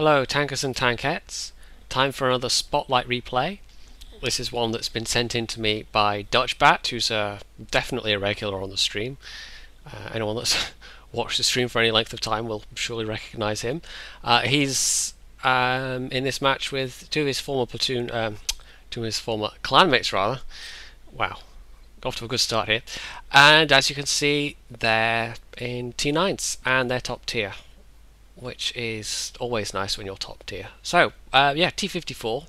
Hello tankers and tankettes, time for another Spotlight replay. This is one that's been sent in to me by Dutchbat, who's definitely a regular on the stream. Anyone that's watched the stream for any length of time will surely recognise him. He's in this match with two of his former clanmates rather. Wow, got off to a good start here. And as you can see, they're in T9s and they're top tier, which is always nice when you're top tier. So, yeah, T-54,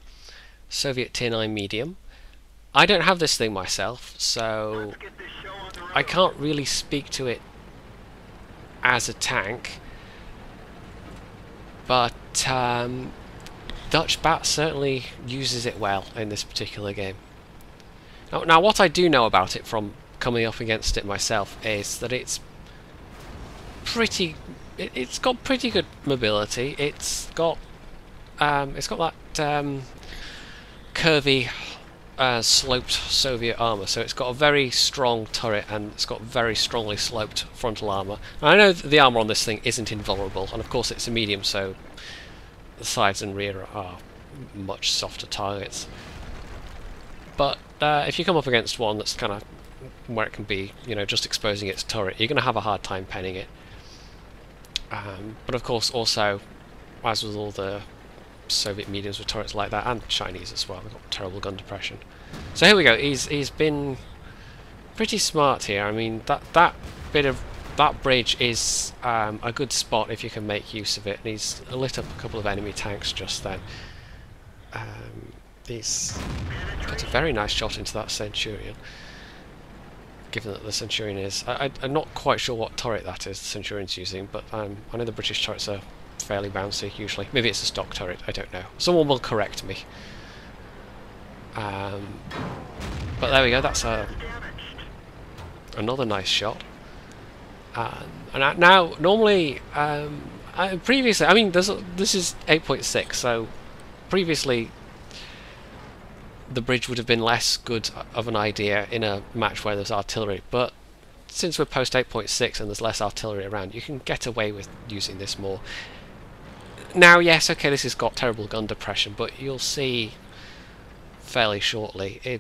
Soviet tier 9 medium. I don't have this thing myself, so I can't really speak to it as a tank, but Dutchbat certainly uses it well in this particular game. Now, what I do know about it from coming up against it myself is that it's got pretty good mobility. It's got that curvy, sloped Soviet armor, so it's got a very strong turret and it's got very strongly sloped frontal armor. And I know that the armor on this thing isn't invulnerable, and of course it's a medium, so the sides and rear are much softer targets. But if you come up against one that's kind of where it can be, you know, just exposing its turret, you're going to have a hard time penning it. But of course, also, as with all the Soviet mediums with turrets like that, and Chinese as well, they've got terrible gun depression. So here we go. He's been pretty smart here. I mean, that bridge is a good spot if you can make use of it. And he's lit up a couple of enemy tanks just then. He's got a very nice shot into that Centurion. Given that the Centurion is... I'm not quite sure what turret that is the Centurion's using, but I know the British turrets are fairly bouncy, usually. Maybe it's a stock turret, I don't know. Someone will correct me. But there we go, that's another nice shot. And now, normally... previously, I mean, this is 8.6, so previously the bridge would have been less good of an idea in a match where there's artillery, but since we're post 8.6 and there's less artillery around, you can get away with using this more. Now, yes, okay, this has got terrible gun depression, but you'll see fairly shortly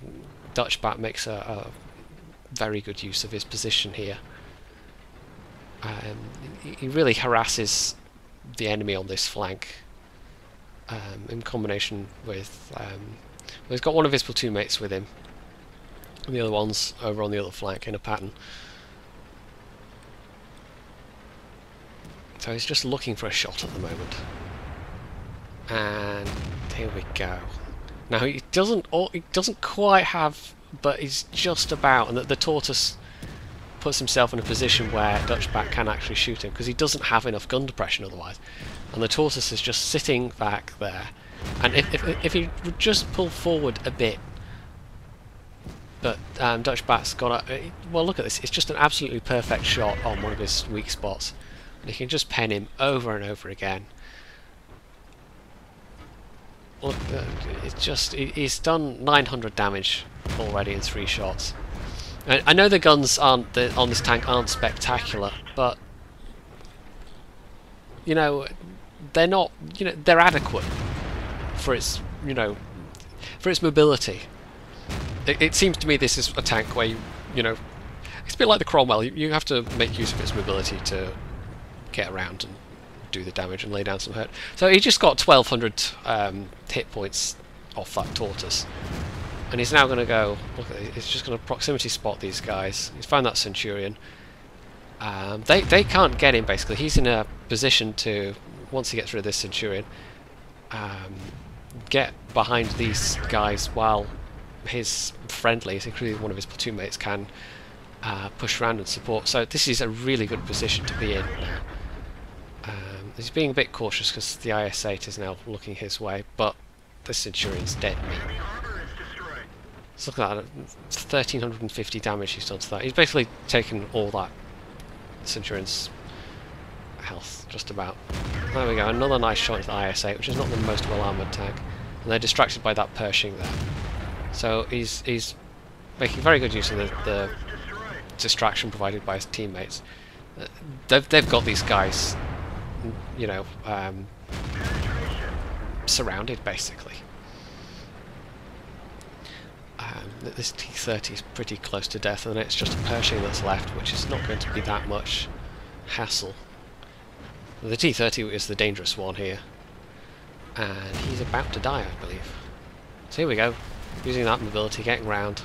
Dutchbat makes a very good use of his position here. He really harasses the enemy on this flank in combination with... he's got one of his platoon mates with him, and the other one's over on the other flank in a pattern. So he's just looking for a shot at the moment. And here we go. Now he doesn't quite have, but he's just about, and the tortoise puts himself in a position where Dutchbat can actually shoot him, because he doesn't have enough gun depression otherwise. And the tortoise is just sitting back there. And if he would just pull forward a bit, but Dutchbat's got a... well, look at this, it's just an absolutely perfect shot on one of his weak spots. And he can just pen him over and over again. Look, it's just... he's done 900 damage already in 3 shots. And I know the guns on this tank aren't spectacular, but... you know, they're not... you know, they're adequate for its, you know, for its mobility. It seems to me this is a tank where you know, it's a bit like the Cromwell. You have to make use of its mobility to get around and do the damage and lay down some hurt. So he just got 1200 hit points off that tortoise, and he's now going to go. Look at it, he's just going to proximity spot these guys. He's found that Centurion. They can't get him basically. He's in a position to, once he gets rid of this Centurion, get behind these guys while his friendlies, including one of his platoon mates, can push around and support. So this is a really good position to be in now. He's being a bit cautious because the IS-8 is now looking his way, but the Centurion's dead meat. Let's look at that, 1350 damage he's done to that. He's basically taken all that Centurion's health, just about. There we go, another nice shot into the IS-8, which is not the most well-armoured tank. And they're distracted by that Pershing there. So he's making very good use of the distraction provided by his teammates. They've got these guys, you know, surrounded basically. This T-30 is pretty close to death, and it's just a Pershing that's left, which is not going to be that much hassle. The T-30 is the dangerous one here, and he's about to die, I believe. So here we go, using that mobility, getting round.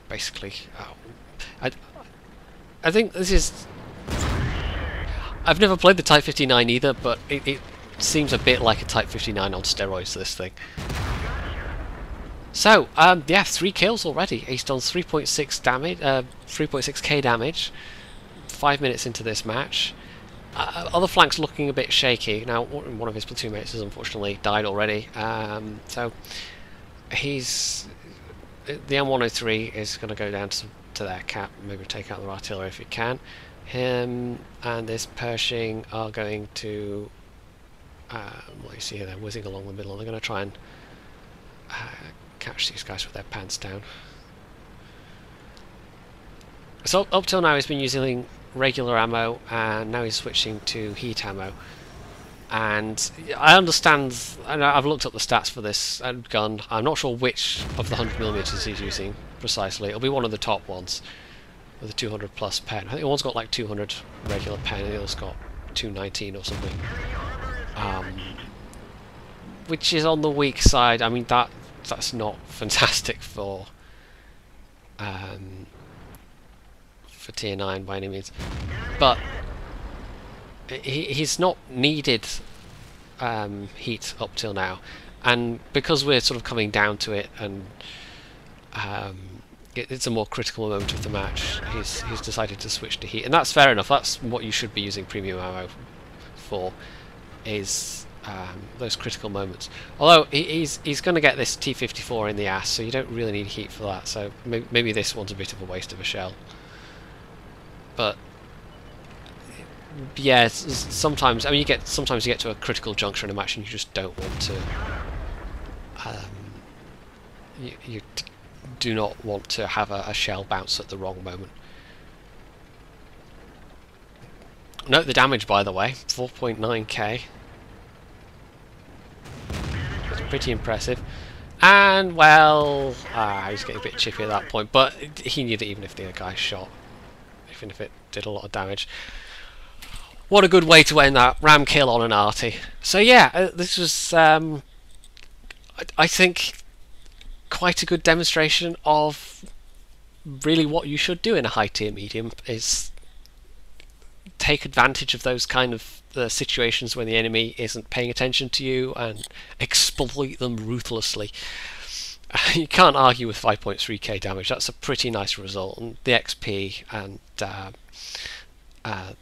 Basically, I think this is... I've never played the Type 59 either, but it seems a bit like a Type 59 on steroids, this thing. So, yeah, 3 kills already. He's done 3.6 damage, 3.6k damage. 5 minutes into this match. Other flank's looking a bit shaky. Now, one of his platoon mates has unfortunately died already. So, he's... The M103 is going to go down to their cap, maybe take out their artillery if it can. Him and this Pershing are going to... what you see here, they're whizzing along the middle, and they're going to try and catch these guys with their pants down. So up till now he's been using regular ammo, and now he's switching to heat ammo. And I understand, I've looked up the stats for this gun. I'm not sure which of the 100mm he's using precisely. It'll be one of the top ones with a 200 plus pen. I think one's got like 200 regular pen, and the other's got 219 or something. Which is on the weak side. I mean, that's not fantastic for tier 9 by any means, but he's not needed heat up till now, and because we're sort of coming down to it, and it's a more critical moment of the match, he's decided to switch to heat, and that's fair enough. That's what you should be using premium ammo for, is those critical moments. Although he's going to get this T-54 in the ass, so you don't really need heat for that. So maybe this one's a bit of a waste of a shell. But yeah, sometimes, I mean, sometimes you get to a critical juncture in a match and you just don't want to. You do not want to have a shell bounce at the wrong moment. Note the damage, by the way, 4.9k. It's pretty impressive. And, well, he's getting a bit chippy at that point, but he knew that even if the other guy shot, even if it did a lot of damage. What a good way to end that ram kill on an arty. So yeah, this was, I think, quite a good demonstration of really what you should do in a high tier medium, is take advantage of those kind of situations when the enemy isn't paying attention to you and exploit them ruthlessly. You can't argue with 5.3k damage. That's a pretty nice result, and the XP and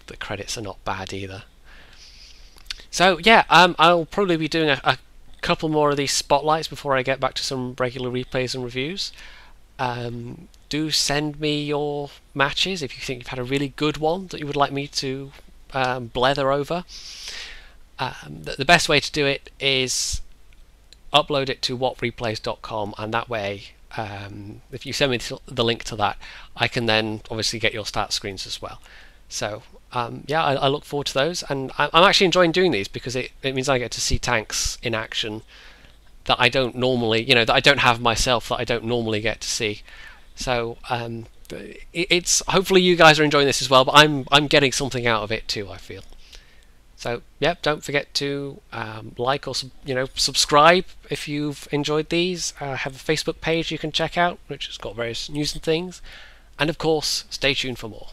the credits are not bad either. So yeah, I'll probably be doing a couple more of these spotlights before I get back to some regular replays and reviews. Do send me your matches if you think you've had a really good one that you would like me to blether over. The best way to do it is upload it to whatreplays.com, and that way, if you send me the link to that, I can then obviously get your stat screens as well. So yeah, I look forward to those, and I'm actually enjoying doing these because it means I get to see tanks in action that I don't normally, that I don't have myself, that I don't normally get to see. So it's hopefully you guys are enjoying this as well, but I'm getting something out of it too, I feel. So yeah, don't forget to like or subscribe if you've enjoyed these. I have a Facebook page you can check out, which has got various news and things, and of course, stay tuned for more.